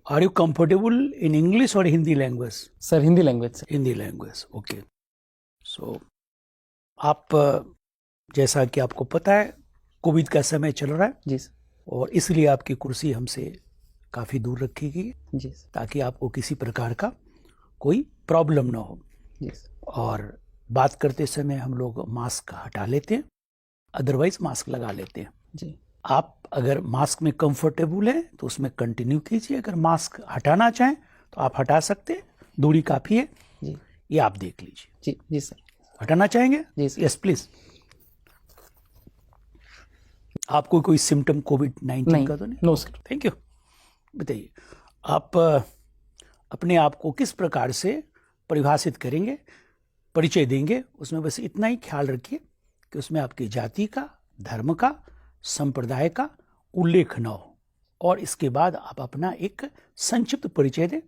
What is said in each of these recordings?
Are you comfortable in English or Hindi language? Sir Hindi language sir. Hindi language, okay. So, आप जैसा कि आपको पता है कोविड का समय चल रहा है जी सर। और इसलिए आपकी कुर्सी हमसे काफ़ी दूर रखी गई है जी सर। ताकि आपको किसी प्रकार का कोई प्रॉब्लम ना हो। जी सर। और बात करते समय हम लोग मास्क हटा लेते हैं, अदरवाइज मास्क लगा लेते हैं। जी। आप अगर मास्क में कंफर्टेबल है तो उसमें कंटिन्यू कीजिए, अगर मास्क हटाना चाहें तो आप हटा सकते हैं, दूरी काफ़ी है। जी। ये आप देख लीजिए। जी जी सर। हटाना चाहेंगे? जी सर। Yes please. आपको कोई सिम्टम कोविड-19 का तो नहीं? No sir. Thank you. बताइए आप अपने आप को किस प्रकार से परिभाषित करेंगे, परिचय देंगे, उसमें बस इतना ही ख्याल रखिए कि उसमें आपकी जाति का, धर्म का, संप्रदाय का उल्लेख न हो और इसके बाद आप अपना एक संक्षिप्त परिचय दें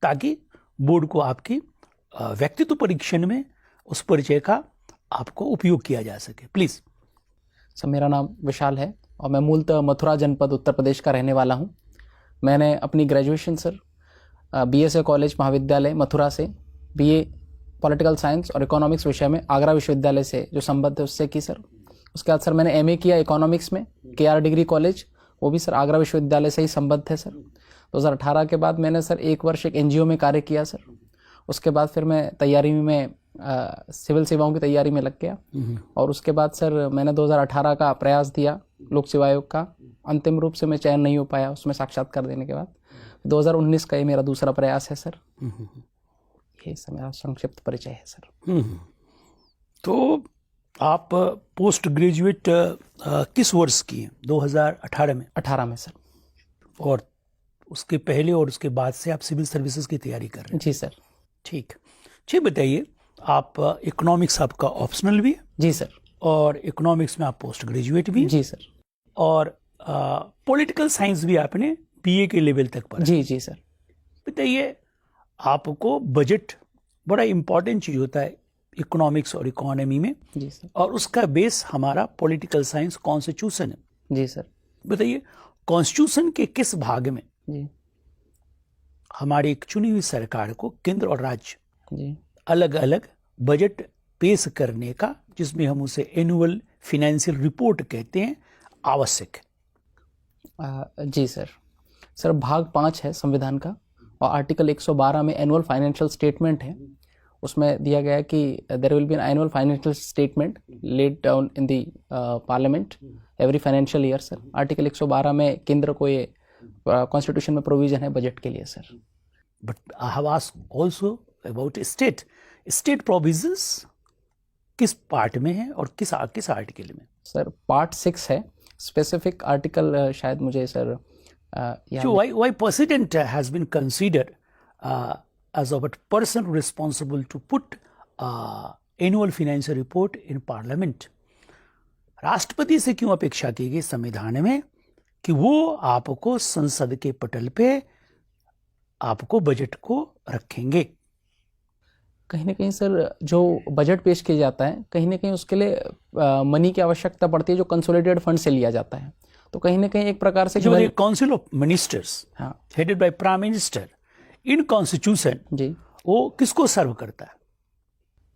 ताकि बोर्ड को आपकी व्यक्तित्व परीक्षण में उस परिचय का आपको उपयोग किया जा सके। प्लीज। सर मेरा नाम विशाल है और मैं मूलतः मथुरा जनपद उत्तर प्रदेश का रहने वाला हूँ। मैंने अपनी ग्रेजुएशन सर BSA कॉलेज महाविद्यालय मथुरा से, BA पॉलिटिकल साइंस और इकोनॉमिक्स विषय में आगरा विश्वविद्यालय से जो संबद्ध है उससे की सर। उसके बाद सर मैंने MA किया इकोनॉमिक्स में KR डिग्री कॉलेज, वो भी सर आगरा विश्वविद्यालय से ही संबद्ध है सर। 2018 के बाद मैंने सर 1 वर्ष एक NGO में कार्य किया सर। उसके बाद फिर मैं तैयारी में सिविल सेवाओं की तैयारी में लग गया और उसके बाद सर मैंने 2018 का प्रयास दिया लोक सेवा आयोग का। अंतिम रूप से मैं चयन नहीं हो पाया उसमें साक्षात्कार देने के बाद। 2019 का ये मेरा दूसरा प्रयास है सर। ये सर मेरा संक्षिप्त परिचय है सर। तो आप पोस्ट ग्रेजुएट किस वर्ष की हैं? 2018 में? 18 में सर। और उसके पहले और उसके बाद से आप सिविल सर्विसेज की तैयारी कर रहे हैं? जी सर। ठीक। बताइए आप इकोनॉमिक्स आपका ऑप्शनल भी है? जी सर। और इकोनॉमिक्स में आप पोस्ट ग्रेजुएट भी? जी सर। और पॉलिटिकल साइंस भी आपने BA के लेवल तक पढ़ा? जी जी सर। बताइए आपको बजट बड़ा इंपॉर्टेंट चीज होता है इकोनॉमिक्स और इकोनॉमी में। जी सर। और उसका बेस हमारा पॉलिटिकल साइंस कॉन्स्टिट्यूशन है। जी सर। बताइए कॉन्स्टिट्यूशन के किस भाग में जी हमारी एक चुनी हुई सरकार को केंद्र और राज्य जी अलग अलग बजट पेश करने का, जिसमें हम उसे एनुअल फाइनेंशियल रिपोर्ट कहते हैं, आवश्यक है? जी सर। सर भाग 5 है संविधान का और आर्टिकल 112 में एनुअल फाइनेंशियल स्टेटमेंट है। उसमें दिया गया है कि there will be an annual financial statement laid down in the parliament every financial year sir. Article 112 में केंद्र को ये कॉन्स्टिट्यूशन में प्रोविजन है बजट के लिए sir. But I have asked also about state provisions किस पार्ट में है और किस आर्टिकल में? सर पार्ट 6 है, स्पेसिफिक आर्टिकल शायद मुझे sir So why president has been considered as a person responsible to put annual financial report in parliament? राष्ट्रपति से क्यों अपेक्षा की गई संविधान में कि वो आपको संसद के पटल पे आपको बजट को रखेंगे? कहीं ना कहीं सर जो बजट पेश किया जाता है कहीं ना कहीं उसके लिए मनी की आवश्यकता पड़ती है जो कंसोलिडेटेड फंड से लिया जाता है। तो कहीं ना कहीं एक प्रकार से जो council of ministers headed by prime minister in constitution जी वो किसको सर्व करता है?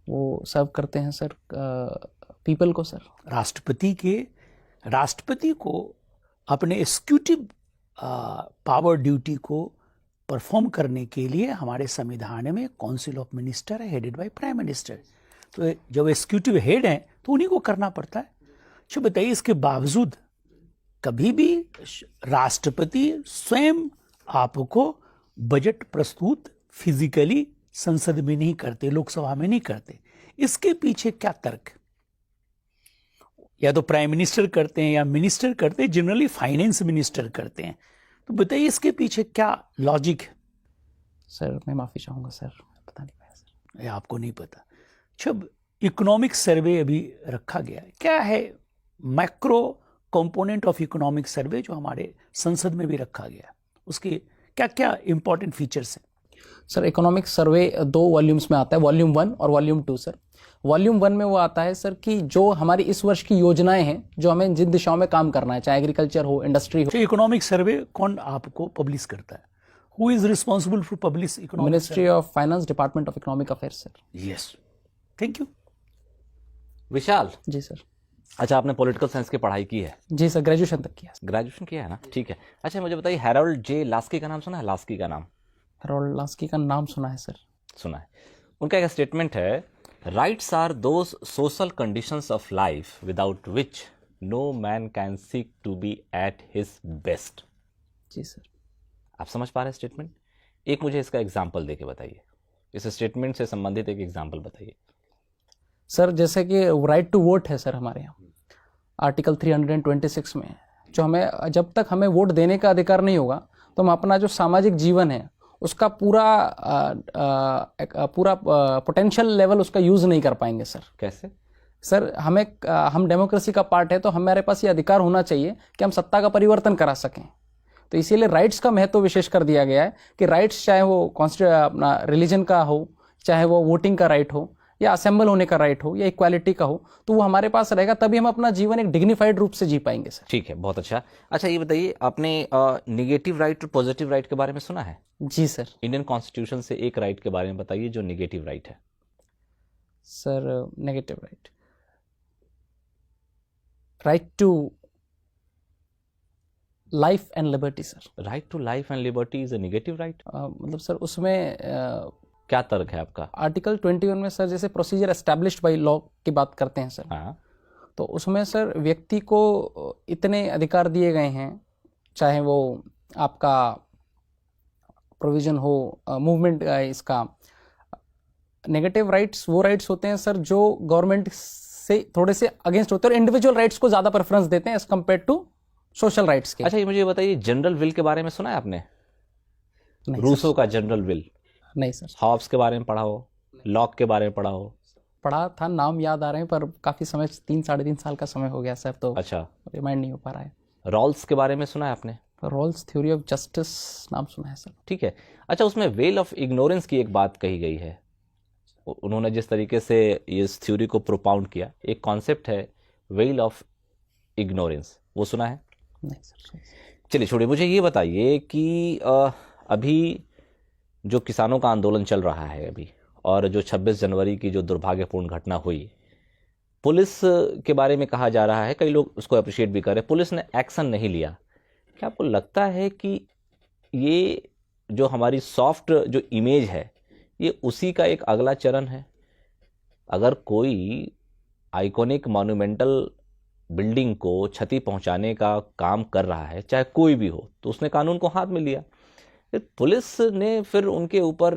वो सर्व करते हैं सर पीपल को सर। राष्ट्रपति को अपने एग्जीक्यूटिव पावर ड्यूटी को परफॉर्म करने के लिए हमारे संविधान में काउंसिल ऑफ मिनिस्टर है हेडेड बाय प्राइम मिनिस्टर। तो जब एग्जीक्यूटिव हेड हैं तो उन्हीं को करना पड़ता है। अच्छा बताइए इसके बावजूद कभी भी राष्ट्रपति स्वयं आपको बजट प्रस्तुत फिजिकली संसद में नहीं करते, लोकसभा में नहीं करते। इसके पीछे क्या तर्क? या तो प्राइम मिनिस्टर करते हैं या मिनिस्टर करते हैं, जनरली फाइनेंस मिनिस्टर करते हैं। तो बताइए इसके पीछे क्या लॉजिक है? सर मैं माफी चाहूंगा सर, पता नहीं पाया सर। ये आपको नहीं पता? जब इकोनॉमिक सर्वे अभी रखा गया है, क्या है macro component of economic survey जो हमारे संसद में भी रखा गया है, उसके क्या क्या इंपॉर्टेंट फीचर्स हैं? सर इकोनॉमिक सर्वे 2 वॉल्यूम्स में आता है, वॉल्यूम 1 और वॉल्यूम 2 सर। वॉल्यूम 1 में वो आता है सर कि जो हमारी इस वर्ष की योजनाएं हैं, जो हमें जिन दिशाओं में काम करना है, चाहे एग्रीकल्चर हो, इंडस्ट्री हो। इकोनॉमिक सर्वे कौन आपको पब्लिश करता है? Who is responsible for public economic? Ministry of finance, department of economic affairs sir. Yes. Thank you. Vishal, ji sir. अच्छा आपने पॉलिटिकल साइंस की पढ़ाई की है? जी सर, ग्रेजुएशन तक किया। ग्रेजुएशन किया है ना, ठीक है। अच्छा मुझे बताइए, हैरोल्ड जे लास्की का नाम सुना है? लास्की का नाम? हैरोल्ड लास्की का नाम सुना है सर। सुना है। उनका एक स्टेटमेंट है, rights are those social conditions of life without which no man can seek to be at his best. जी सर। आप समझ पा रहे हैं स्टेटमेंट? एक मुझे इसका एग्जाम्पल दे के बताइए, इस स्टेटमेंट से संबंधित एक एग्जाम्पल बताइए। सर जैसे कि राइट टू वोट है सर हमारे यहाँ आर्टिकल 326 में, जो हमें जब तक हमें वोट देने का अधिकार नहीं होगा तो हम अपना जो सामाजिक जीवन है उसका पूरा पोटेंशियल लेवल उसका यूज़ नहीं कर पाएंगे सर। कैसे? सर हम डेमोक्रेसी का पार्ट है तो हमारे पास ये अधिकार होना चाहिए कि हम सत्ता का परिवर्तन करा सकें। तो इसीलिए राइट्स का महत्व विशेष कर दिया गया है कि राइट्स चाहे वो अपना रिलीजन का हो, चाहे वो वोटिंग का राइट हो, या असेंबल होने का राइट हो, या इक्वालिटी का हो, तो वो हमारे पास रहेगा, तभी हम अपना जीवन एक डिग्निफाइड रूप से जी पाएंगे सर। ठीक है, बहुत अच्छा। अच्छा ये बताइए, आपने निगेटिव राइट और पॉजिटिव राइट के बारे में सुना है? जी सर। इंडियन कॉन्स्टिट्यूशन से एक राइट के बारे में बताइए जो निगेटिव राइट है। Sir negative right, right to life and liberty sir. Right to life and liberty is a negative right? मतलब सर उसमें क्या तर्क है आपका? आर्टिकल 21 में सर जैसे प्रोसीजर एस्टैब्लिश्ड बाय लॉ की बात करते हैं सर। हाँ। तो उसमें सर व्यक्ति को इतने अधिकार दिए गए हैं, चाहे वो आपका प्रोविजन हो मूवमेंट इसका। नेगेटिव राइट्स वो राइट्स होते हैं सर जो गवर्नमेंट से थोड़े से अगेंस्ट होते हैं और इंडिविजुअल राइट्स को ज़्यादा प्रेफरेंस देते हैं as compared to social rights के। अच्छा ये मुझे बताइए, जनरल विल के बारे में सुना है आपने? रूसो का जनरल विल? नहीं सर। हॉब्स के बारे में पढ़ा हो, लॉक के बारे में पढ़ा हो? पढ़ा था, नाम याद आ रहे हैं पर काफ़ी समय, 3-3.5 साल का समय हो गया सर, तो अच्छा रिमाइंड नहीं हो पा रहा है। रॉल्स के बारे में सुना है आपने? रॉल्स थ्योरी ऑफ जस्टिस नाम सुना है सर। ठीक है। अच्छा उसमें वेल ऑफ इग्नोरेंस की एक बात कही गई है, उन्होंने जिस तरीके से इस थ्योरी को प्रोपाउंड किया, एक कॉन्सेप्ट है वेल ऑफ इग्नोरेंस, वो सुना है? नहीं सर। चलिए छोड़िए, मुझे ये बताइए कि अभी जो किसानों का आंदोलन चल रहा है अभी, और जो 26 जनवरी की जो दुर्भाग्यपूर्ण घटना हुई, पुलिस के बारे में कहा जा रहा है, कई लोग उसको अप्रिशिएट भी कर रहे हैं, पुलिस ने एक्शन नहीं लिया। क्या आपको लगता है कि ये जो हमारी सॉफ्ट जो इमेज है ये उसी का एक अगला चरण है? अगर कोई आइकॉनिक मॉन्यूमेंटल बिल्डिंग को क्षति पहुंचाने का काम कर रहा है, चाहे कोई भी हो, तो उसने कानून को हाथ में लिया, पुलिस ने फिर उनके ऊपर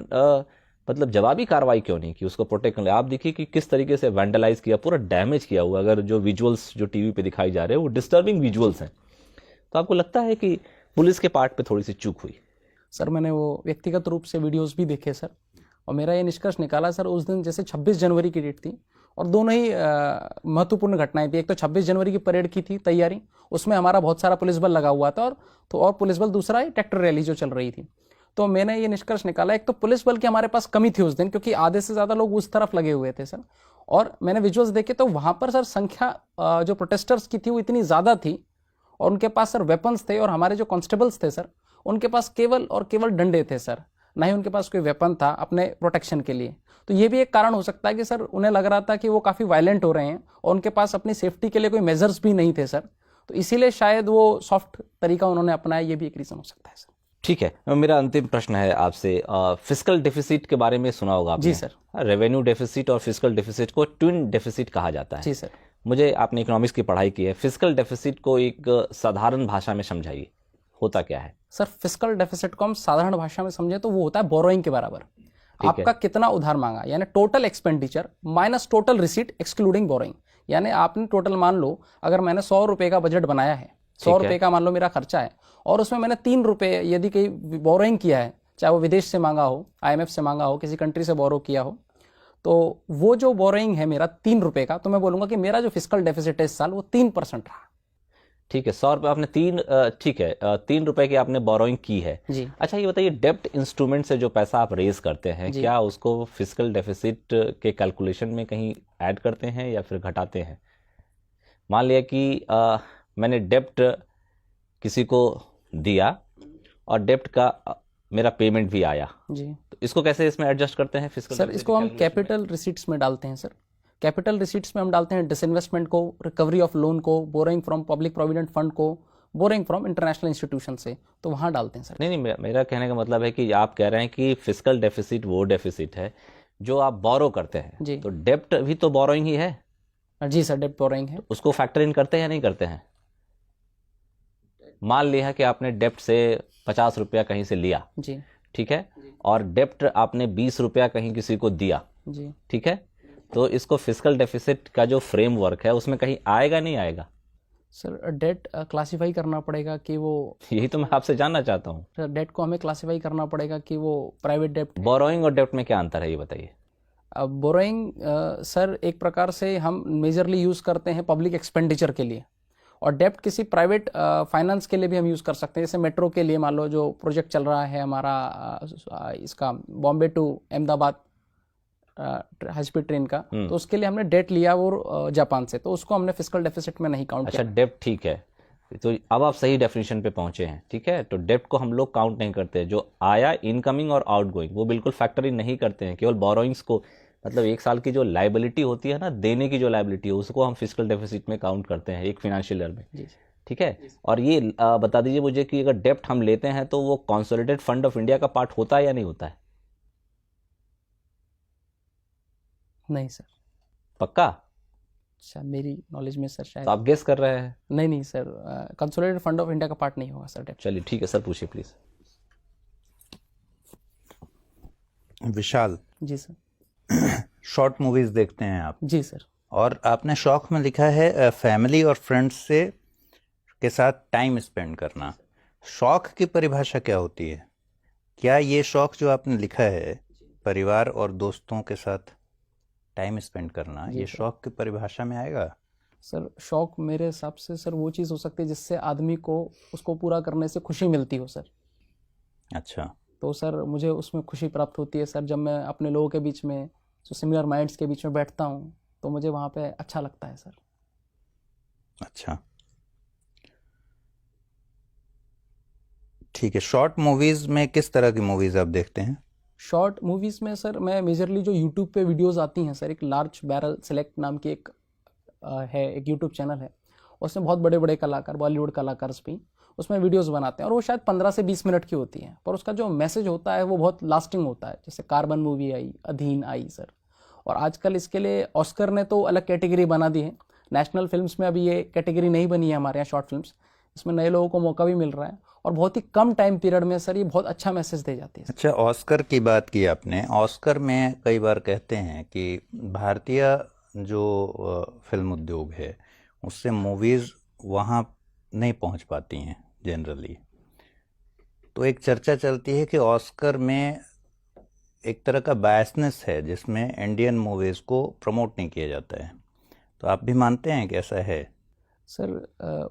मतलब जवाबी कार्रवाई क्यों नहीं की, उसको प्रोटेक्ट कर लिया? आप देखिए कि किस तरीके से वैंडलाइज किया, पूरा डैमेज किया हुआ। अगर जो विजुअल्स जो टीवी पे दिखाई जा रहे हैं वो डिस्टर्बिंग विजुअल्स हैं, तो आपको लगता है कि पुलिस के पार्ट पे थोड़ी सी चूक हुई? सर मैंने वो व्यक्तिगत रूप से वीडियोस भी देखे सर, और मेरा ये निष्कर्ष निकाला सर, उस दिन जैसे 26 जनवरी की डेट थी और दोनों ही महत्वपूर्ण घटनाएं थी। एक तो 26 जनवरी की परेड की थी तैयारी, उसमें हमारा बहुत सारा पुलिस बल लगा हुआ था, और पुलिस बल दूसरा ही ट्रैक्टर रैली जो चल रही थी। तो मैंने ये निष्कर्ष निकाला, एक तो पुलिस बल की हमारे पास कमी थी उस दिन, क्योंकि आधे से ज़्यादा लोग उस तरफ लगे हुए थे सर। और मैंने विजुअल्स देखे तो वहाँ पर सर संख्या जो प्रोटेस्टर्स की थी वो इतनी ज़्यादा थी, और उनके पास सर वेपन्स थे, और हमारे जो कांस्टेबल्स थे सर उनके पास केवल और केवल डंडे थे सर, ना ही उनके पास कोई वेपन था अपने प्रोटेक्शन के लिए। तो ये भी एक कारण हो सकता है कि सर उन्हें लग रहा था कि वो काफ़ी वायलेंट हो रहे हैं और उनके पास अपनी सेफ्टी के लिए कोई मेजर्स भी नहीं थे सर, तो इसीलिए शायद वो सॉफ्ट तरीका उन्होंने अपनाया, ये भी एक रीज़न हो सकता है सर। ठीक है, मेरा अंतिम प्रश्न है आपसे, फिस्कल डेफिसिट के बारे में सुना होगा आपने? जी सर। रेवेन्यू डेफिसिट और फिस्कल डेफिसिट को ट्विन डेफिसिट कहा जाता है। जी सर। मुझे, आपने इकोनॉमिक्स की पढ़ाई की है, फिस्कल डेफिसिट को एक साधारण भाषा में समझाइए, होता क्या है? सर फिस्कल डेफिसिट को हम साधारण भाषा में समझे तो वो होता है बोरोइंग के बराबर। आपका कितना उधार मांगा, यानी total expenditure minus total receipt excluding borrowing. यानी आपने टोटल, मान लो अगर मैंने 100 रुपए का बजट बनाया है, 100 रुपए का मान लो मेरा खर्चा है, और उसमें मैंने 3 रुपए यदि कहीं बोरोइंग किया है, चाहे वो विदेश से मांगा हो, IMF से मांगा हो, किसी कंट्री से बोरो किया हो, तो वो जो बोरोइंग है मेरा 3 रुपए का, तो मैं बोलूंगा कि मेरा जो फिस्कल डेफिसिट है इस साल वो 3% रहा। ठीक है, 100 रुपये आपने ठीक है, 3 रुपए की आपने बोरोइंग की है जी। अच्छा ये बताइए, डेब्ट इंस्ट्रूमेंट से जो पैसा आप रेज करते हैं, क्या उसको फिस्कल डेफिसिट के कैलकुलेशन में कहीं ऐड करते हैं या फिर घटाते हैं? मान लिया कि मैंने डेब्ट किसी को दिया और डेब्ट का मेरा पेमेंट भी आया, जी तो इसको कैसे इसमें एडजस्ट करते हैं फिस्कल सर, इसको हम कैपिटल रिसीट्स में डालते हैं सर। कैपिटल रिसीट्स में हम डालते हैं डिसइन्वेस्टमेंट को, रिकवरी ऑफ लोन को, borrowing from public provident fund को, बोरोइंग फ्रॉम इंटरनेशनल इंस्टीट्यूशन से, तो वहाँ डालते हैं सर। नहीं नहीं, मेरा कहने का मतलब है कि आप कह रहे हैं कि फिस्कल डेफिसिट वो डेफिसिट है जो आप बोरो करते हैं, जी। तो डेप्ट भी तो बोरोइंग ही है, जी सर, डेप्ट बोरोइंग है। उसको फैक्टर इन करते हैं या नहीं करते हैं? मान लिया कि आपने डेप्ट से 50 रुपया कहीं से लिया, जी ठीक है, और डेप्ट आपने 20 रुपया कहीं किसी को दिया, जी ठीक है, तो इसको फिस्कल डेफिसिट का जो फ्रेमवर्क है उसमें कहीं आएगा नहीं आएगा? सर, डेट क्लासिफाई करना पड़ेगा कि वो, यही तो मैं आपसे जानना चाहता हूँ। सर डेट को हमें क्लासिफाई करना पड़ेगा कि वो प्राइवेट डेप्ट। बोरोइंग और डेप्ट में क्या अंतर है ये बताइए। बोरोइंग सर एक प्रकार से हम मेजरली यूज़ करते हैं पब्लिक एक्सपेंडिचर के लिए, और डेप्ट किसी प्राइवेट फाइनेंस के लिए भी हम यूज़ कर सकते हैं। जैसे मेट्रो के लिए मान लो जो प्रोजेक्ट चल रहा है हमारा इसका Bombay to Ahmedabad high speed train का, तो उसके लिए हमने डेट लिया वो जापान से, तो उसको हमने फिस्कल डेफिसिट में नहीं काउंट अच्छा, किया। डेप्ट ठीक है, तो अब आप सही डेफिनेशन पे पहुंचे हैं, ठीक है, तो डेप्ट को हम लोग काउंट नहीं करते, जो आया इनकमिंग और आउटगोइंग वो बिल्कुल फैक्टर इन नहीं करते हैं, केवल बोरोइंग्स को, मतलब एक साल की जो लाइबिलिटी होती है ना, देने की जो लाइबिलिटी है, उसको हम फिस्कल डेफिसिट में काउंट करते हैं एक फिनेंशियल ईयर में, जी ठीक है। और ये बता दीजिए मुझे कि अगर डेप्ट हम लेते हैं तो वो कंसोलिडेटेड फंड ऑफ इंडिया का पार्ट होता है या नहीं होता है? नहीं सर। पक्का? अच्छा, मेरी नॉलेज में सर शायद तो आप गेस कर रहे हैं? नहीं नहीं सर, कंसोलिडेटेड फंड ऑफ इंडिया का पार्ट नहीं होगा सर डेप्ट। चलिए ठीक है सर, पूछिए please. Vishal, ji sir. Short movies देखते हैं आप, जी सर। और आपने शौक में लिखा है फैमिली और फ्रेंड्स से के साथ टाइम स्पेंड करना। शौक की परिभाषा क्या होती है? क्या ये शौक जो आपने लिखा है, परिवार और दोस्तों के साथ टाइम स्पेंड करना, ये शौक की परिभाषा में आएगा? सर शौक मेरे हिसाब से सर वो चीज़ हो सकती है जिससे आदमी को उसको पूरा करने से खुशी मिलती हो सर। अच्छा, तो सर मुझे उसमें खुशी प्राप्त होती है सर, जब मैं अपने लोगों के बीच में, जो सिमिलर माइंड्स के बीच में बैठता हूँ, तो मुझे वहाँ पे अच्छा लगता है सर। अच्छा, ठीक है। शॉर्ट मूवीज में किस तरह की मूवीज आप देखते हैं? शॉर्ट मूवीज़ में सर मैं मेजरली जो यूट्यूब पे वीडियोस आती हैं सर, एक लार्ज बैरल सेलेक्ट नाम की एक एक यूट्यूब चैनल है, उसमें बहुत बड़े बड़े कलाकार, बॉलीवुड कलाकार भी उसमें वीडियोस बनाते हैं, और वो शायद 15 से 20 मिनट की होती हैं, पर उसका जो मैसेज होता है वो बहुत लास्टिंग होता है। जैसे कार्बन मूवी आई, अधीन आई सर, और आजकल इसके लिए ऑस्कर ने तो अलग कैटेगरी बना दी है। नेशनल फिल्म्स में अभी ये कैटेगरी नहीं बनी है हमारे यहाँ शॉर्ट फिल्म्स, इसमें नए लोगों को मौका भी मिल रहा है, और बहुत ही कम टाइम पीरियड में सर ये बहुत अच्छा मैसेज दे जाती है। अच्छा, ऑस्कर की बात की आपने। ऑस्कर में कई बार कहते हैं कि भारतीय जो फिल्म उद्योग है उससे मूवीज़ वहाँ नहीं पहुँच पाती हैं जनरली। तो एक चर्चा चलती है कि ऑस्कर में एक तरह का बायसनेस है जिसमें इंडियन मूवीज़ को प्रमोट नहीं किया जाता है। तो आप भी मानते हैं कि ऐसा है? सर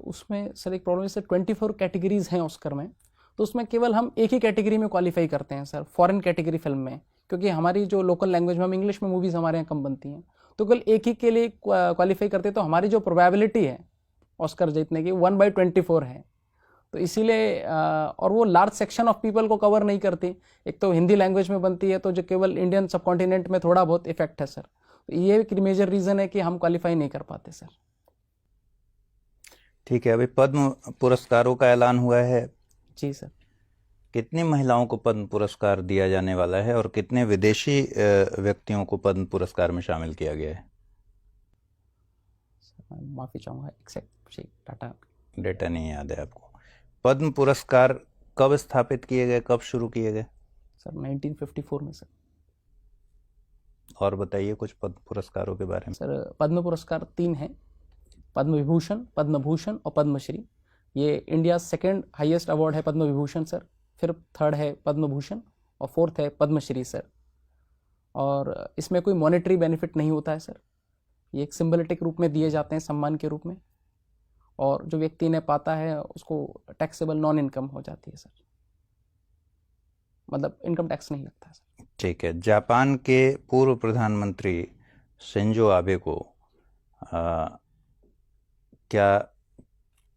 उसमें सर एक प्रॉब्लम है सर, 24 कैटेगरीज हैं ऑस्कर में, तो उसमें केवल हम एक ही कैटेगरी में क्वालिफाई करते हैं सर, फॉरेन कैटेगरी फिल्म में, क्योंकि हमारी जो लोकल लैंग्वेज में, हम इंग्लिश में मूवीज़ हमारे यहाँ कम बनती हैं, तो केवल एक ही के लिए क्वालिफाई करते हैं, तो हमारी जो प्रोबेबिलिटी है ऑस्कर जीतने की 1/24 है। तो इसीलिए और वो लार्ज सेक्शन ऑफ पीपल को कवर नहीं करती। एक तो हिंदी लैंग्वेज में बनती है, तो जो केवल इंडियन सब कॉन्टिनेंट में थोड़ा बहुत इफेक्ट है सर, तो ये एक मेजर रीज़न है कि हम क्वालिफाई नहीं कर पाते सर। ठीक है, अभी पद्म पुरस्कारों का ऐलान हुआ है। जी सर। कितनी महिलाओं को पद्म पुरस्कार दिया जाने वाला है और कितने विदेशी व्यक्तियों को पद्म पुरस्कार में शामिल किया गया है? माफ़ी चाहूँगा, एक्सेप्ट डाटा डेटा नहीं याद है आपको? पद्म पुरस्कार कब स्थापित किए गए, कब शुरू किए गए? सर 1954 में सर। और बताइए कुछ पद्म पुरस्कारों के बारे में। सर पद्म पुरस्कार 3 हैं, पद्म विभूषण, पद्म भूषण और पद्मश्री। ये इंडिया सेकंड हाईएस्ट अवार्ड है पद्म विभूषण सर, फिर थर्ड है पद्म भूषण और फोर्थ है पद्मश्री सर। और इसमें कोई मॉनेटरी बेनिफिट नहीं होता है सर, ये एक सिंबलिटिक रूप में दिए जाते हैं सम्मान के रूप में, और जो व्यक्ति इन्हें पाता है उसको टैक्सेबल नॉन इनकम हो जाती है सर, मतलब इनकम टैक्स नहीं लगता है सर। ठीक है। जापान के पूर्व प्रधानमंत्री शिंजो आबे को क्या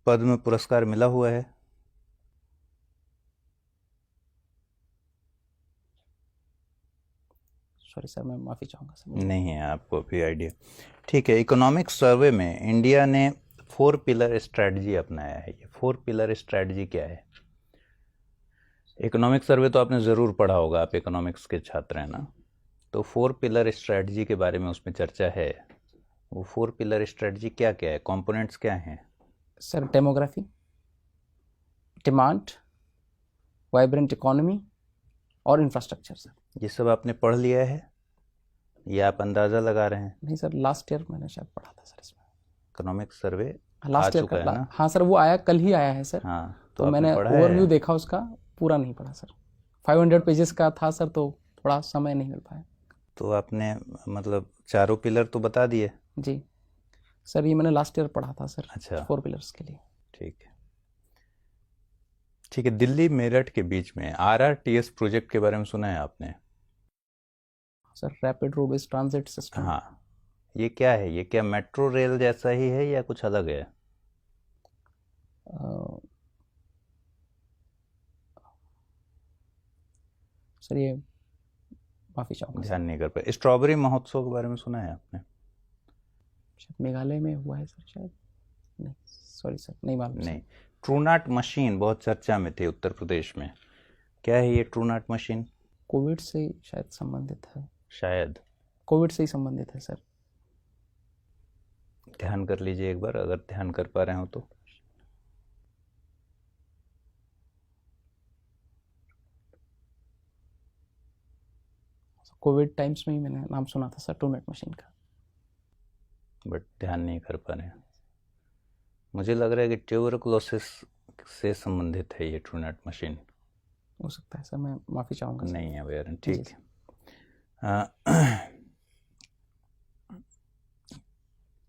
पद्म पुरस्कार मिला हुआ है? सॉरी सर, मैं माफ़ी चाहूँगा सर। नहीं है आपको भी आइडिया। ठीक है, इकोनॉमिक सर्वे में इंडिया ने 4 पिलर स्ट्रैटेजी अपनाया है। ये 4 पिलर स्ट्रैटेजी क्या है? इकोनॉमिक सर्वे तो आपने ज़रूर पढ़ा होगा, आप इकोनॉमिक्स के छात्र हैं ना। तो 4 पिलर स्ट्रैटेजी के बारे में उसमें चर्चा है। वो 4 पिलर स्ट्रैटेजी क्या क्या है, कंपोनेंट्स क्या हैं? Sir demography, demand, vibrant economy और इंफ्रास्ट्रक्चर सर। ये सब आपने पढ़ लिया है या आप अंदाज़ा लगा रहे हैं? नहीं सर, लास्ट ईयर मैंने शायद पढ़ा था सर इसमें। इकोनॉमिक सर्वे आ लास्ट ईयर चुका है ना? हाँ सर, वो आया, कल ही आया है सर। हाँ, तो आपने मैंने पढ़ा है? ओवरव्यू देखा उसका, पूरा नहीं पढ़ा सर। 500 पेजेस का था सर, तो थोड़ा समय नहीं मिल पाया। तो आपने मतलब चारों पिलर तो बता दिए? जी सर, ये मैंने लास्ट ईयर पढ़ा था सर। अच्छा। 4 पिलर्स के लिए। ठीक है, ठीक है। दिल्ली मेरठ के बीच में RRTS प्रोजेक्ट के बारे में सुना है आपने? Sir rapid roadways transit system. हाँ, ये क्या है? ये क्या मेट्रो रेल जैसा ही है या कुछ अलग है? सर ये माफ़ी चाहूँगा सर। ध्यान नहीं कर पाए। स्ट्रॉबेरी महोत्सव के बारे में सुना है आपने? शायद मेघालय में हुआ है सर, शायद। नहीं सॉरी सर, नहीं मालूम सर। नहीं। ट्रूनाट मशीन बहुत चर्चा में थी उत्तर प्रदेश में। क्या है ये ट्रूनाट मशीन? कोविड से शायद संबंधित है। शायद कोविड से ही संबंधित है सर। ध्यान कर लीजिए एक बार, अगर ध्यान कर पा रहे हो तो। कोविड टाइम्स में ही मैंने नाम सुना था सर ट्रूनेट मशीन का। बट ध्यान नहीं कर पा रहे हैं। मुझे लग रहा है कि ट्यूबरकुलोसिस से संबंधित है ये ट्रूनेट मशीन। हो सकता है सर, मैं माफ़ी चाहूँगा सर। नहीं है अवेयर। ठीक जी, है।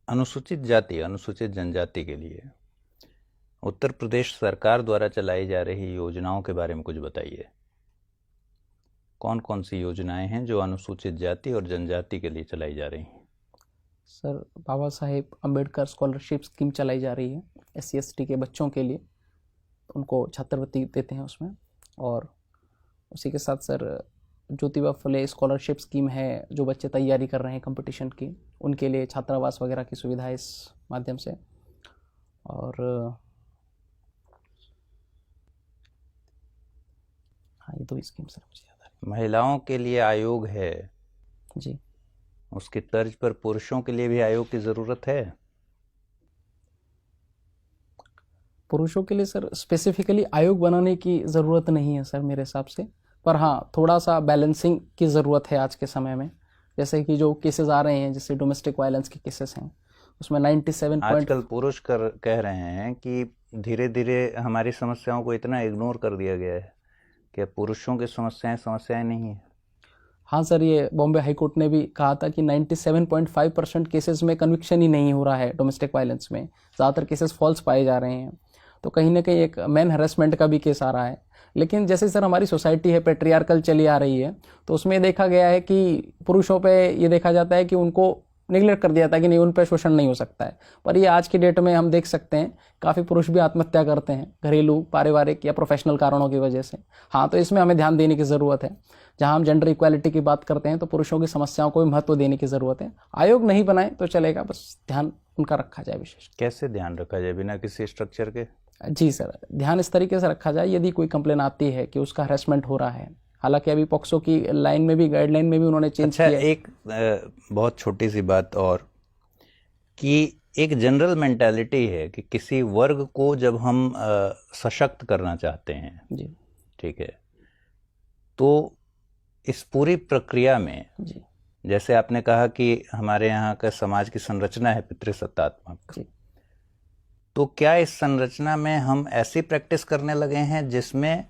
अनुसूचित जाति, अनुसूचित जनजाति के लिए उत्तर प्रदेश सरकार द्वारा चलाई जा रही योजनाओं के बारे में कुछ बताइए। कौन कौन सी योजनाएं हैं जो अनुसूचित जाति और जनजाति के लिए चलाई जा रही हैं? Sir Baba Saheb Ambedkar scholarship scheme चलाई जा रही है SC/ST के बच्चों के लिए, उनको छात्रवृत्ति देते हैं उसमें। और उसी के साथ sir Jyotiba Phule scholarship scheme है, जो बच्चे तैयारी कर रहे हैं कंपटीशन की, उनके लिए छात्रावास वगैरह की सुविधा है इस माध्यम से। और हाँ, ये 2 स्कीम सर मुझे याद आ रही महिलाओं के लिए आयोग है, है। जी उसकी तर्ज पर पुरुषों के लिए भी आयोग की ज़रूरत है? पुरुषों के लिए सर स्पेसिफिकली आयोग बनाने की ज़रूरत नहीं है सर मेरे हिसाब से, पर हाँ थोड़ा सा बैलेंसिंग की ज़रूरत है आज के समय में। जैसे कि जो केसेस आ रहे हैं, जैसे डोमेस्टिक वायलेंस के केसेस हैं, उसमें 97 आजकल पुरुष कह रहे हैं कि धीरे धीरे हमारी समस्याओं को इतना इग्नोर कर दिया गया है कि अब पुरुषों की समस्याएं नहीं है। हाँ सर, ये बॉम्बे हाई कोर्ट ने भी कहा था कि 97.5% केसेस में कन्विक्शन ही नहीं हो रहा है डोमेस्टिक वायलेंस में, ज़्यादातर केसेस फॉल्स पाए जा रहे हैं। तो कहीं ना कहीं एक मैन हरेसमेंट का भी केस आ रहा है। लेकिन जैसे सर हमारी सोसाइटी है पेट्रियार्कल चली आ रही है, तो उसमें देखा गया है कि पुरुषों पे ये देखा जाता है कि उनको निगलेक्ट कर दिया था कि नहीं, उन पर शोषण नहीं हो सकता है। पर ये आज की डेट में हम देख सकते हैं काफ़ी पुरुष भी आत्महत्या करते हैं घरेलू, पारिवारिक या प्रोफेशनल कारणों की वजह से। हाँ, तो इसमें हमें ध्यान देने की ज़रूरत है। जहाँ हम जेंडर इक्वालिटी की बात करते हैं तो पुरुषों की समस्याओं को भी महत्व देने की ज़रूरत है। आयोग नहीं बनाए तो चलेगा, बस ध्यान उनका रखा जाए विशेष। कैसे ध्यान रखा जाए बिना किसी स्ट्रक्चर के? जी सर, ध्यान इस तरीके से रखा जाए, यदि कोई कंप्लेन आती है कि उसका हरेसमेंट हो रहा है, हालांकि अभी पॉक्सो की लाइन में भी, गाइडलाइन में भी उन्होंने चेंज अच्छा, किया है। एक बहुत छोटी सी बात और, कि एक जनरल मेंटालिटी है कि किसी वर्ग को जब हम सशक्त करना चाहते हैं, जी ठीक है, तो इस पूरी प्रक्रिया में जी जैसे आपने कहा कि हमारे यहाँ का समाज की संरचना है पितृसत्तात्मक, जी तो क्या इस संरचना में हम ऐसी प्रैक्टिस करने लगे हैं जिसमें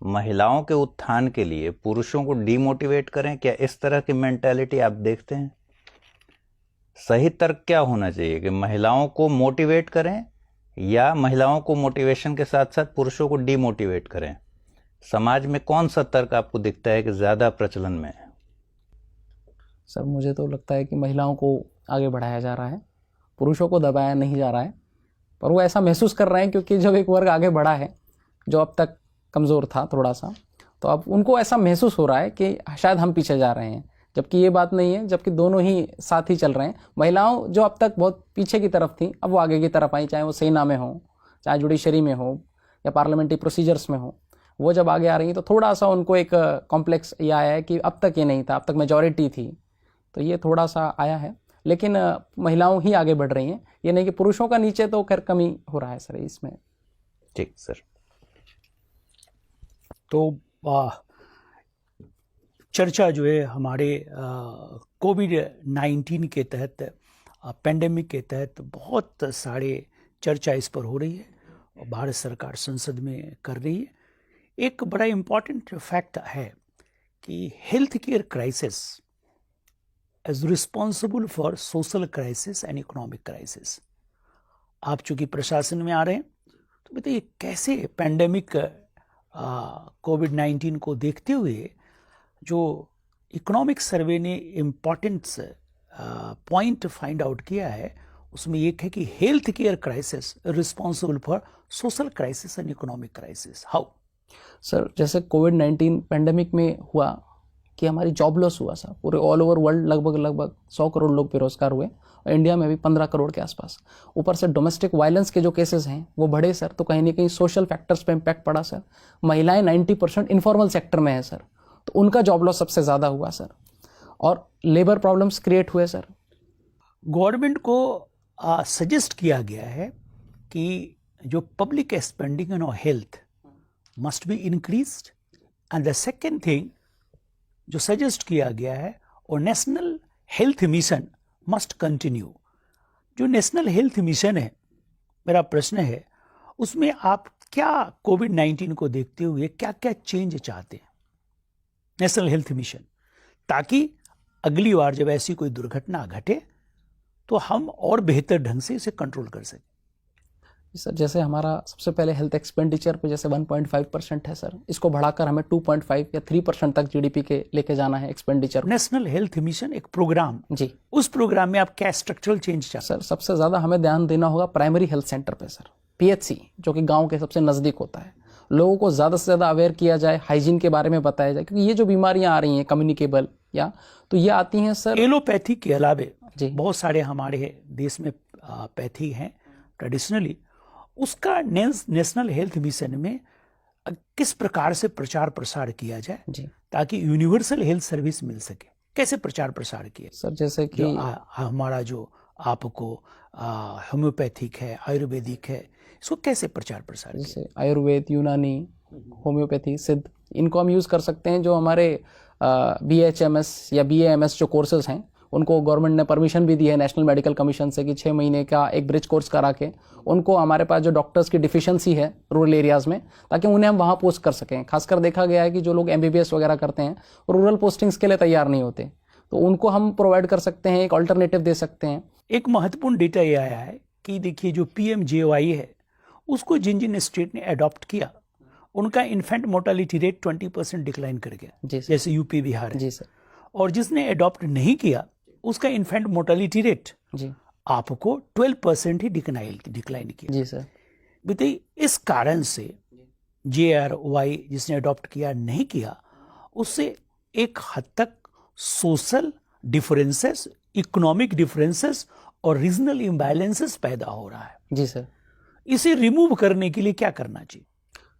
महिलाओं के उत्थान के लिए पुरुषों को डीमोटिवेट करें? क्या इस तरह की मेंटालिटी आप देखते हैं? सही तर्क क्या होना चाहिए कि महिलाओं को मोटिवेट करें या महिलाओं को मोटिवेशन के साथ साथ पुरुषों को डीमोटिवेट करें? समाज में कौन सा तर्क आपको दिखता है कि ज़्यादा प्रचलन में है? सर मुझे तो लगता है कि महिलाओं को आगे बढ़ाया जा रहा है, पुरुषों को दबाया नहीं जा रहा है। पर वो ऐसा महसूस कर रहे हैं क्योंकि जब एक वर्ग आगे बढ़ा है जो अब तक कमज़ोर था थोड़ा सा, तो अब उनको ऐसा महसूस हो रहा है कि शायद हम पीछे जा रहे हैं। जबकि ये बात नहीं है, जबकि दोनों ही साथ ही चल रहे हैं। महिलाओं जो अब तक बहुत पीछे की तरफ थी, अब वो आगे की तरफ आई, चाहे वो सेना में हो, चाहे जुडिशरी में हो, या पार्लियामेंट्री प्रोसीजर्स में हो। वो जब आगे आ रही हैं तो थोड़ा सा उनको एक कॉम्प्लेक्स ये आया है कि अब तक ये नहीं था, अब तक मेजॉरिटी थी, तो ये थोड़ा सा आया है। लेकिन महिलाओं ही आगे बढ़ रही हैं, ये नहीं कि पुरुषों का नीचे तो खैर कमी हो रहा है सर इसमें। ठीक सर। तो चर्चा जो है हमारे कोविड-19 के तहत, पेंडेमिक के तहत बहुत सारे चर्चा इस पर हो रही है और भारत सरकार संसद में कर रही है। एक बड़ा इम्पॉर्टेंट फैक्ट है कि health care crisis is responsible for social crisis and economic crisis. आप चूंकि प्रशासन में आ रहे हैं तो बताइए कैसे पेंडेमिक कोविड-19 को देखते हुए जो इकोनॉमिक सर्वे ने इम्पॉर्टेंट पॉइंट फाइंड आउट किया है, उसमें एक है कि health care crisis responsible for social crisis and economic crisis. How? Sir जैसे कोविड-19 पेंडेमिक में हुआ कि हमारी जॉब लॉस हुआ सर, पूरे ऑल ओवर वर्ल्ड लगभग 100 करोड़ लोग बेरोजगार हुए और इंडिया में भी 15 करोड़ के आसपास। ऊपर से डोमेस्टिक वायलेंस के जो केसेस हैं वो बढ़े सर, तो कहीं ना कहीं सोशल फैक्टर्स पे इम्पैक्ट पड़ा सर। महिलाएं 90% इनफॉर्मल सेक्टर में है सर, तो उनका जॉब लॉस सबसे ज़्यादा हुआ सर, और लेबर प्रॉब्लम्स क्रिएट हुए सर। गवर्नमेंट को सजेस्ट किया गया है कि जो public spending on health must be increased, and the second thing जो सजेस्ट किया गया है, और national health mission must continue. जो नेशनल हेल्थ मिशन है, मेरा प्रश्न है उसमें आप क्या कोविड-19 को देखते हुए क्या क्या चेंज चाहते हैं नेशनल हेल्थ मिशन, ताकि अगली बार जब ऐसी कोई दुर्घटना घटे तो हम और बेहतर ढंग से इसे कंट्रोल कर सकें। सर जैसे हमारा सबसे पहले हेल्थ एक्सपेंडिचर पे जैसे 1.5% है सर, इसको बढ़ाकर हमें 2.5 या 3% तक जीडीपी के लेके जाना है एक्सपेंडिचर। नेशनल हेल्थ मिशन एक प्रोग्राम, जी, उस प्रोग्राम में आप क्या स्ट्रक्चरल चेंज चाहते हैं? सर सबसे ज़्यादा हमें ध्यान देना होगा प्राइमरी हेल्थ सेंटर पे सर, पीएचसी, जो कि गांव के सबसे नज़दीक होता है। लोगों को ज़्यादा से ज़्यादा अवेयर किया जाए, हाइजीन के बारे में बताया जाए, क्योंकि ये जो बीमारियां आ रही हैं कम्युनिकेबल या, तो ये आती हैं सर एलोपैथी के अलावे जी, बहुत सारे हमारे देश में पैथी हैं ट्रेडिशनली। उसका नेशनल हेल्थ मिशन में किस प्रकार से प्रचार प्रसार किया जाए जी ताकि यूनिवर्सल हेल्थ सर्विस मिल सके? कैसे प्रचार प्रसार किया सर? जैसे कि हमारा जो आपको होम्योपैथिक है, आयुर्वेदिक है, इसको कैसे प्रचार प्रसार किया? जैसे आयुर्वेद, यूनानी, होम्योपैथी, सिद्ध, इनको हम यूज़ कर सकते हैं। जो हमारे BHMS या BAMS जो कोर्सेज हैं, उनको गवर्नमेंट ने परमिशन भी दी है नेशनल मेडिकल कमीशन से कि 6 महीने का एक ब्रिज कोर्स करा के उनको, हमारे पास जो डॉक्टर्स की डिफिशियंसी है रूरल एरियाज़ में, ताकि उन्हें हम वहाँ पोस्ट कर सकें। खासकर देखा गया है कि जो लोग MBBS वगैरह करते हैं रूरल पोस्टिंग्स के लिए तैयार नहीं होते, तो उनको हम प्रोवाइड कर सकते हैं, एक ऑल्टरनेटिव दे सकते हैं। एक महत्वपूर्ण डेटा ये आया है कि देखिए जो PMJY है, उसको जिन जिन स्टेट ने अडॉप्ट किया उनका इन्फेंट मोर्टालिटी रेट 20% डिक्लाइन कर गया, जी सर। जैसे यूपी बिहार है। जी सर। और जिसने अडॉप्ट नहीं किया उसका इन्फेंट मोर्टालिटी रेट जी आपको 12% ही डिक्लाइन किया। जी सर। बताइए इस कारण से JRY जिसने अडॉप्ट किया नहीं किया, उससे एक हद तक सोशल डिफरेंसेस, इकोनॉमिक डिफरेंसेस और रीजनल इम्बैलेंसेस पैदा हो रहा है। जी सर। इसे रिमूव करने के लिए क्या करना चाहिए?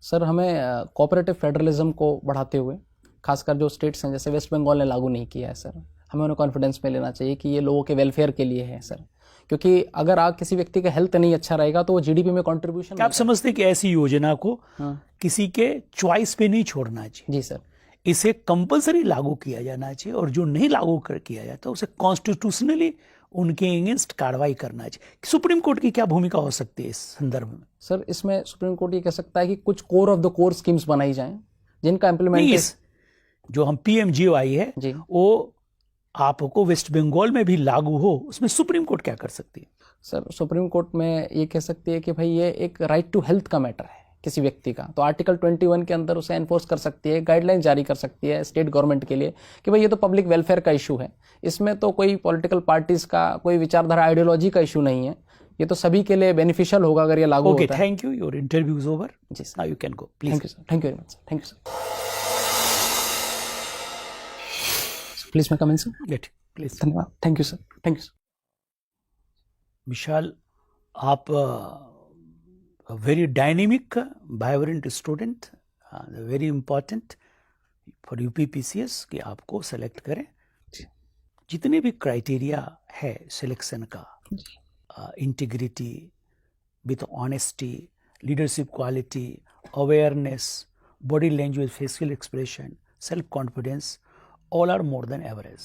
सर हमें कोऑपरेटिव फेडरलिज्म को बढ़ाते हुए, खासकर जो स्टेट्स हैं जैसे वेस्ट बंगाल ने लागू नहीं किया है सर, हमें उन्हें कॉन्फिडेंस में लेना चाहिए कि ये लोगों के वेलफेयर के लिए है सर, क्योंकि अगर आप किसी व्यक्ति का हेल्थ नहीं अच्छा रहेगा तो वो GDP में कंट्रीब्यूशन। क्या आप समझते हैं कि ऐसी योजना को किसी के चॉइस पे नहीं छोड़ना चाहिए? जी सर। इसे कंपलसरी लागू किया जाना चाहिए, और जो नहीं लागू किया जाता उसे कॉन्स्टिट्यूशनली उनके अगेंस्ट कार्रवाई करना चाहिए। सुप्रीम कोर्ट की क्या भूमिका हो सकती है इस संदर्भ में? सर इसमें सुप्रीम कोर्ट ये कह सकता है कि कुछ core of the core schemes बनाई जाएं जिनका इम्प्लीमेंटेशन, जो हम PMJY है जी, वो आपको वेस्ट बंगाल में भी लागू हो, उसमें सुप्रीम कोर्ट क्या कर सकती है? सर सुप्रीम कोर्ट में ये कह सकती है कि भाई ये एक राइट टू हेल्थ का मैटर है किसी व्यक्ति का, तो आर्टिकल 21 के अंदर उसे एनफोर्स कर सकती है, गाइडलाइन जारी कर सकती है स्टेट गवर्नमेंट के लिए कि भाई ये तो पब्लिक वेलफेयर का इशू है, इसमें तो कोई पॉलिटिकल पार्टीज का कोई विचारधारा आइडियोलॉजी का इशू नहीं है, ये तो सभी के लिए बेनिफिशियल होगा अगर ये लागू होता है। Thank you, your interview is over. जी now you can go please. Thank you sir, thank you very much sir, thank you sir. Please may I come in sir. Get please. धन्यवाद, thank you sir, thank you sir. Vishal, आप very dynamic vibrant student, very important for UPPCS कि आपको select करें। जितने भी criteria है selection का, integrity, with honesty, leadership quality, awareness, body language, facial expression, self confidence, all are more than average,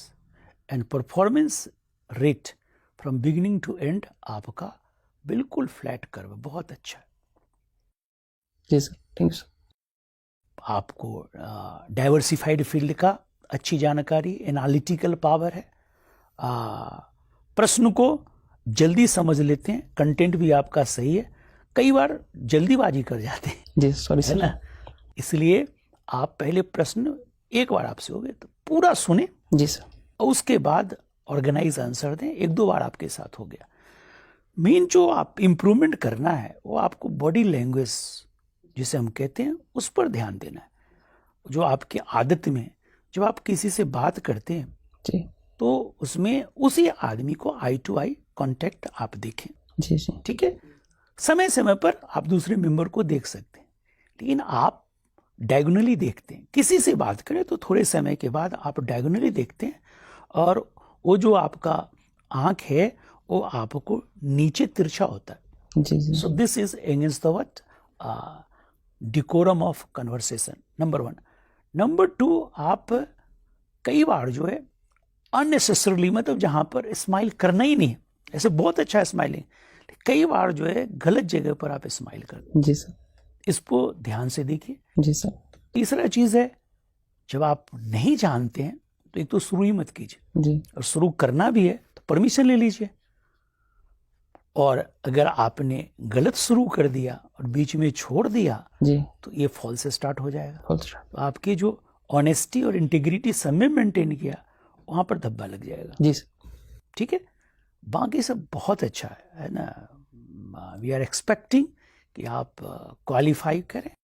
and performance rate from beginning to end आपका बिल्कुल flat curve, बहुत अच्छा है। जी सर, थैंक यू सर। आपको diversified field का अच्छी जानकारी, analytical power है, प्रश्न को जल्दी समझ लेते हैं, कंटेंट भी आपका सही है, कई बार जल्दीबाजी कर जाते हैं, जी सॉरी है सर। ना। इसलिए आप पहले प्रश्न एक बार आपसे हो गए तो पूरा सुने, जी सर। और उसके बाद ऑर्गेनाइज आंसर दें। एक दो बार आपके साथ हो गया। मेन जो आप इम्प्रूवमेंट करना है वो आपको बॉडी लैंग्वेज जिसे हम कहते हैं उस पर ध्यान देना है। जो आपकी आदत में जब आप किसी से बात करते हैं जी तो उसमें उसी आदमी को आई टू आई कांटेक्ट आप देखें, जी जी ठीक है। समय समय पर आप दूसरे मेंबर को देख सकते हैं, लेकिन आप डायगोनली देखते हैं। किसी से बात करें तो थोड़े समय के बाद आप डायगोनली देखते हैं, और वो जो आपका आंख है वो आपको नीचे तिरछा होता है। जी जी so this is against the what decorum of conversation, number 1। Number 2, आप कई बार जो है अननेसेसरली, मतलब जहां पर स्माइल करना ही नहीं है, ऐसे बहुत अच्छा है स्माइलिंग, कई बार जो है गलत जगह पर आप स्माइल करते हैं। जी सर। इसको ध्यान से देखिए। जी सर। तीसरा चीज है, जब आप नहीं जानते हैं तो एक तो शुरू ही मत कीजिए, जी और शुरू करना भी है तो परमिशन ले लीजिए। और अगर आपने गलत शुरू कर दिया और बीच में छोड़ दिया जी तो ये फॉल्स स्टार्ट हो जाएगा। Full stop. तो आपकी जो ऑनेस्टी और इंटीग्रिटी सब में मेंटेन किया, वहां पर धब्बा लग जाएगा, जी सर। ठीक है। बाकी सब बहुत अच्छा है ना। वी आर एक्सपेक्टिंग कि आप क्वालिफाई करें।